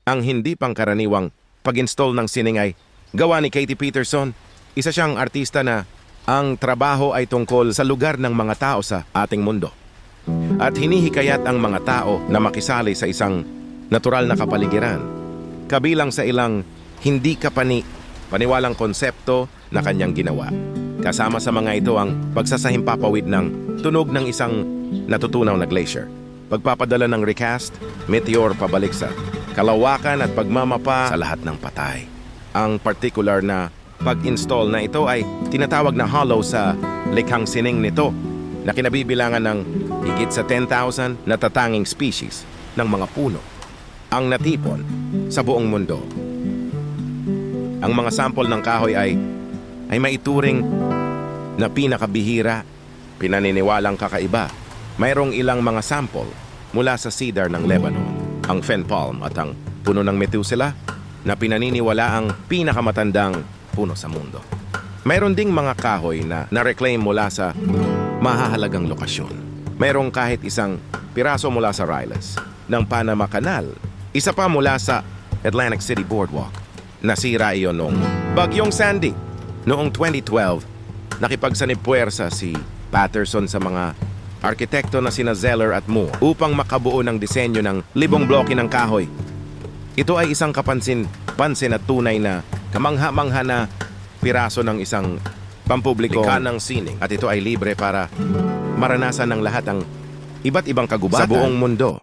Ang hindi pangkaraniwang pag-install ng sining ay gawa ni Katie Peterson. Isa siyang artista na ang trabaho ay tungkol sa lugar ng mga tao sa ating mundo. At hinihikayat ang mga tao na makisali sa isang natural na kapaligiran. Kabilang sa ilang hindi paniwalang konsepto na kanyang ginawa. Kasama sa mga ito ang pagsasahimpapawid ng tunog ng isang natutunaw na glacier. Pagpapadala ng recast, meteor pabalik sa kalawakan at pagmamapa sa lahat ng patay. Ang particular na pag-install na ito ay tinatawag na hollow sa likhang sining nito na kinabibilangan ng higit sa 10,000 natatanging species ng mga puno ang natipon sa buong mundo. Ang mga sample ng kahoy ay maituring na pinakabihira, pinaniniwalang kakaiba. Mayroong ilang mga sample mula sa cedar ng Lebanon, ang fen palm at ang puno ng Methuselah na pinaniniwala ang pinakamatandang puno sa mundo. Mayroon ding mga kahoy na na-reclaim mula sa mahahalagang lokasyon. Mayroong kahit isang piraso mula sa Riles ng Panama Canal, isa pa mula sa Atlantic City Boardwalk. Nasira iyon noong Bagyong Sandy. Noong 2012, nakipagsanib-puwersa si Patterson sa mga arkitekto na sina Zeller at Moore upang makabuo ng disenyo ng libong bloke ng kahoy. Ito ay isang kapansin-pansin at tunay na kamangha-mangha na piraso ng isang pampubliko ng sining. At ito ay libre para maranasan ng lahat ang iba't ibang kagubatan sa buong mundo.